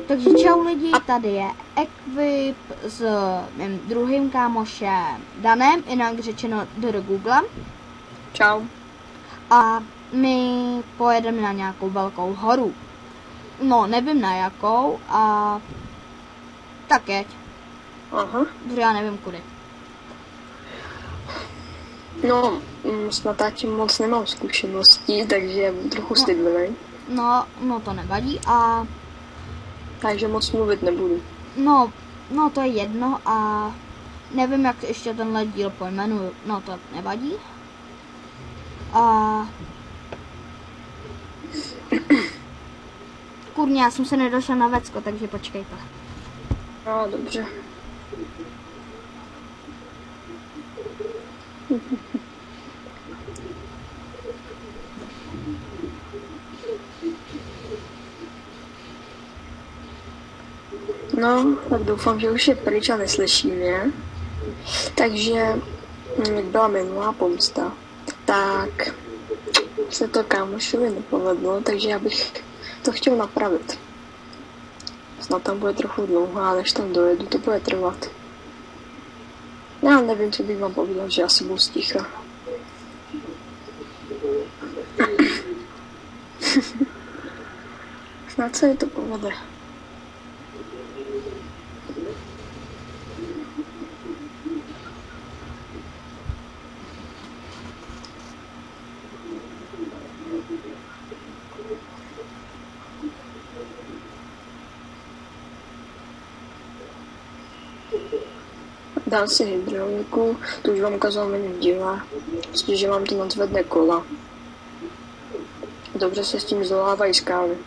Takže čau lidi, tady je Equip s mým druhým kámošem Danem, jinak řečeno do Google. Čau. A my pojedeme na nějakou velkou horu. No, nevím na jakou, a tak jeď. Aha. Protože já nevím kudy. No, s natáčím moc nemám zkušeností, takže budu trochu stydlivý. No to nevadí a... Takže moc mluvit nebudu. No to je jedno a nevím, jak ještě tenhle díl pojmenuju. No to nevadí. A... Kurně, já jsem se nedošel na vecko, takže počkejte. No, dobře. No, tak doufám, že už je pryč a neslyší mě. Takže, jak byla minulá pomsta, tak se to kámošovi nepovedlo, takže já bych to chtěl napravit. Snad tam bude trochu dlouho, a než tam dojedu, to bude trvat. Já nevím, co bych vám povídal, že asi budu sticha. Snad se mi to povede. Dám si hydrauliku, tu už vám ukazoval minulý díle, prostě, že vám to nadzvedne kola. Dobře se s tím zdolávají skály.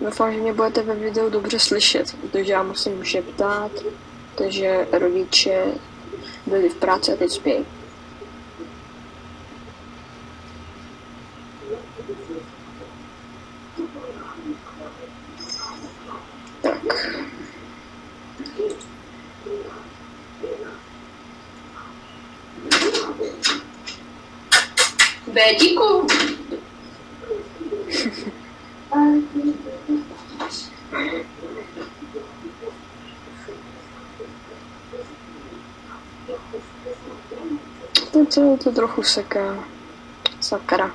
Doufám, že mě budete ve videu dobře slyšet, protože já musím šeptat, protože rodiče byli v práci a teď spějí. Tak. Bédiku. To trochu seká. Sakra.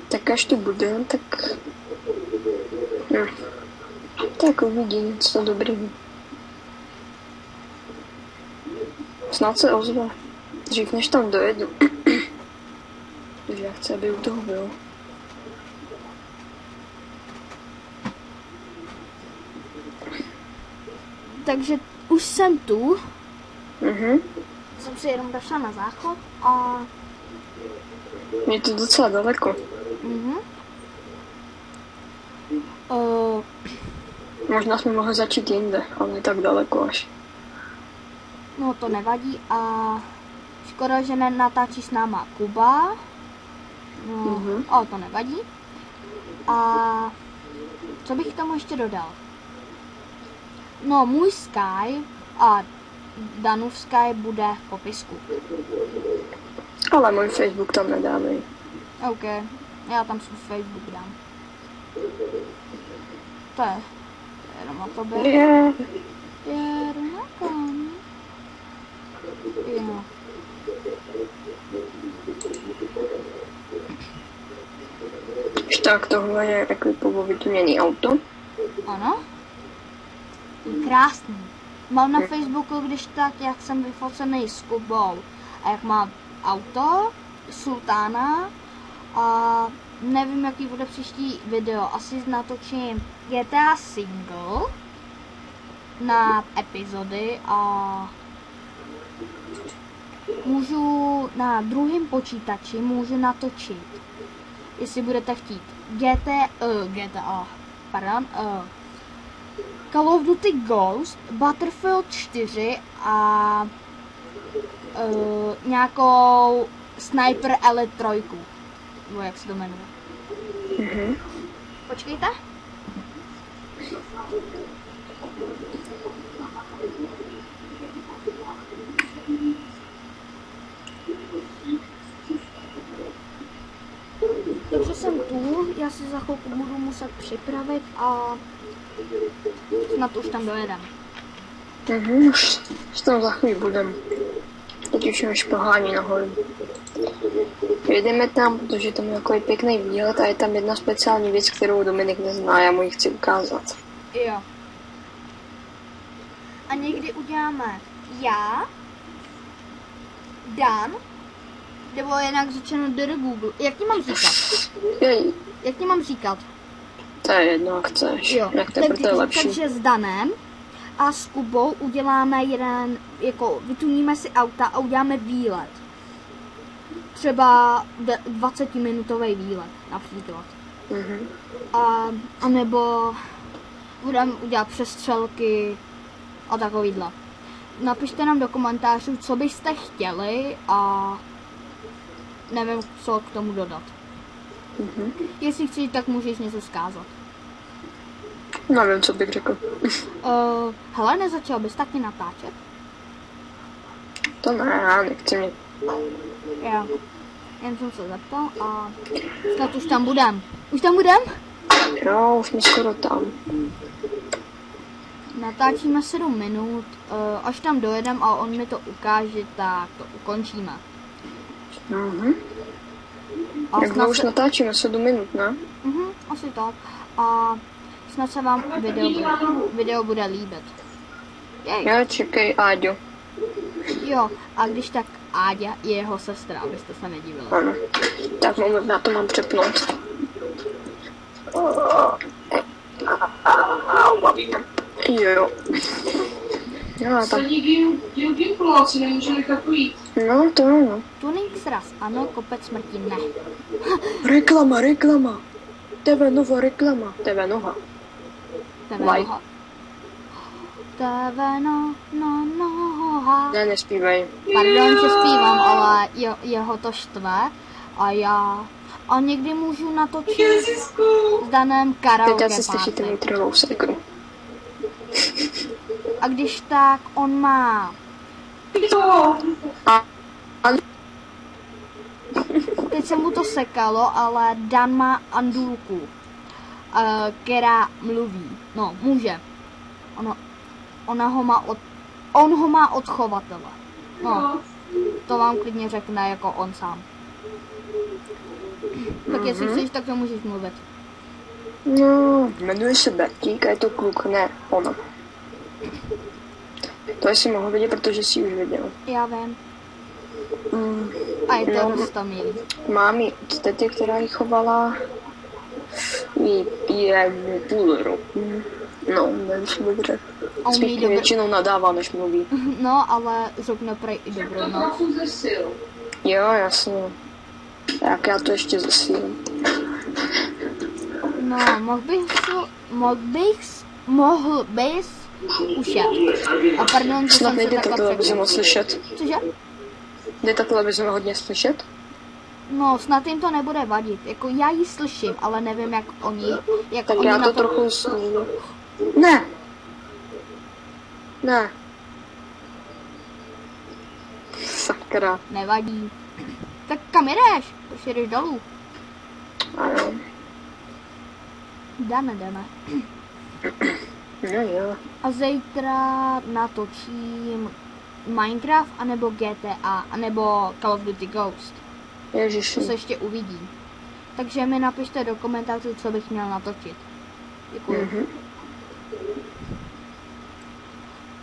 Tak až to bude, tak uvidím, co dobrý. Snad se ozve, dřív než tam dojedu. Takže já chci, aby u toho byl. Takže už jsem tu. Mhm. Jsem si jenom došla na záchod a... Je to docela daleko. Mhm. Možná jsme mohli začít jinde, ale ne tak daleko až. No to nevadí a škoda, že nenatáčí s náma Kuba. No, ale to nevadí. A co bych k tomu ještě dodal? No, můj Skype a Danův Skype bude v popisku. Ale můj Facebook tam nedávej. OK, já tam svůj Facebook dám. To je jenom na tobě. Jedu na koni. Jo. Tak tohle je Equipovo vytuněný auto. Ano. Krásný. Mám na Facebooku, když tak, jak jsem vyfocený s Kubou a jak má auto, Sultána, a nevím, jaký bude příští video. Asi natočím GTA single na epizody a můžu na druhém počítači můžu natočit, jestli budete chtít, Call of Duty Ghost, Battlefield 4 a nějakou Sniper Elite 3, nebo jak se to jmenuje. Počkejte. Takže jsem tu, já si za chvilku budu muset připravit a snad už tam dojedem. Už tam za chvíli budem. Teď už je šplhání nahoru. Jedeme tam, protože tam je takový pěkný výhled a je tam jedna speciální věc, kterou Dominik nezná, já mu ji chci ukázat. Jo. A někdy uděláme já, Dan, nebo jinak řečeno Google. Jak ti mám říkat? Jak ti mám říkat? To je jedno, jak chceš. Jo. Jak to je lepší. Takže s Danem a s Kubou uděláme jeden, jako vytuníme si auta a uděláme výlet. Třeba 20-minutový výlet, například. A nebo budeme udělat přestřelky a takovýhle. Napište nám do komentářů, co byste chtěli a nevím, co k tomu dodat. Jestli chceš, tak můžeš něco zkázat. Nevím, co bych řekl. Hele, nezačal bys taky natáčet? To ne, já nechci mě. Jo. Jen jsem se zeptal a snad už tam budem. Už tam budem? Jo, už jsme skoro tam. Natáčíme 7 minut, až tam dojedem a on mi to ukáže, tak to ukončíme. A jak už natáčíme 7 minut, ne? Asi tak. A snad se vám video bude líbit. Já čekej, Áďo. Jo, a když tak Áďa je jeho sestra, abyste se nedivili. Ano. Tak moment, na to mám přepnout. Jo. Já tam. Gimploci nemůže nechat projít. No, to ano. Tuning sraz, ano, kopec smrti ne. Reklama. TV Nova reklama. TV Nova. TV Noha. TV Noha. Ne, nespívej. Pardon, že zpívám, ale jeho to štve. A někdy můžu natočit s Danem karaoke Teď asi slyšíte můj trvalou sekru. A když tak, on má... Teď se mu to sekalo, ale Dan má Andulku, která mluví. No, může. On ho má od chovatele. No, to vám klidně řekne jako on sám. Tak jestli chceš, tak to můžeš mluvit. No, jmenuje se Bertík a je to kluk, ne ona. To jsi mohl vidět, protože jsi už viděl. Já vím. A je to roztomilý. Mám ji od tety, která ji chovala, je půl roku. No, nevím, dobře. Spíš většinou nadává, než mluví. No, ale řekne prej i dobrou noc. Jo, jasně. Tak já to ještě zesílím. No, mohl bys ušet. A pardon, že snad jsem se nejde takhle takhle, aby jsem mohl slyšet. Cože? Jde takhle, aby jsem hodně slyšet? No, snad jim to nebude vadit. Jako já ji slyším, ale nevím, jak oni... Tak já to trochu snížím. Ne! Ne. Sakra. Nevadí. Tak kam jdeš? Už jedeš dolů. Ano. Jdeme. Jo. A zítra natočím Minecraft, anebo GTA, anebo Call of Duty Ghost. Ježiši. To se ještě uvidí. Takže mi napište do komentářů, co bych měl natočit. Děkuji.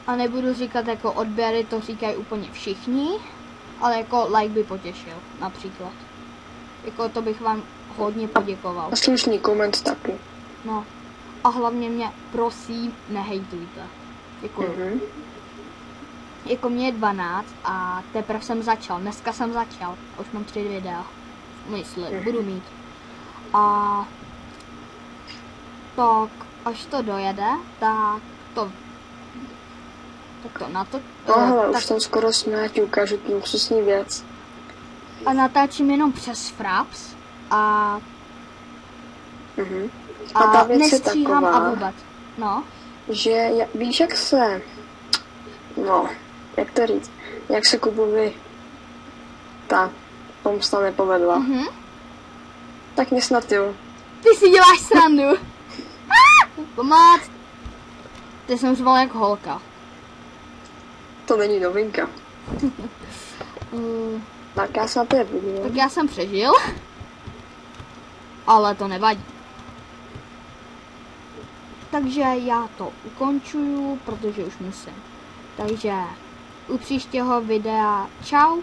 A nebudu říkat jako odběry, to říkají úplně všichni, ale jako like by potěšil, například. Jako to bych vám hodně poděkoval. A slušný koment taky. No. A hlavně mě, prosím, nehejtujte. Děkuji. jako mě je 12 a teprve jsem začal. Dneska jsem začal. Už mám 3 videa. Myslím, budu mít. A tak až to dojede, tak to na to. Hele, už tam skoro jsme, já ti ukážu tu luxusní věc. A natáčím jenom přes Fraps a A ta věc je nestříhám taková, a vůbec. No. že víš, jak se, no, jak to říct, jak se Kubovi ta pomsta nepovedla. Tak mě snad jo. Ty si děláš srandu. Pomoc. Ty jsem řval jak holka. To není novinka. Tak já se na to nebudu. Tak já jsem přežil. Ale to nevadí. Takže já to ukončuju, protože už musím. Takže u příštího videa čau.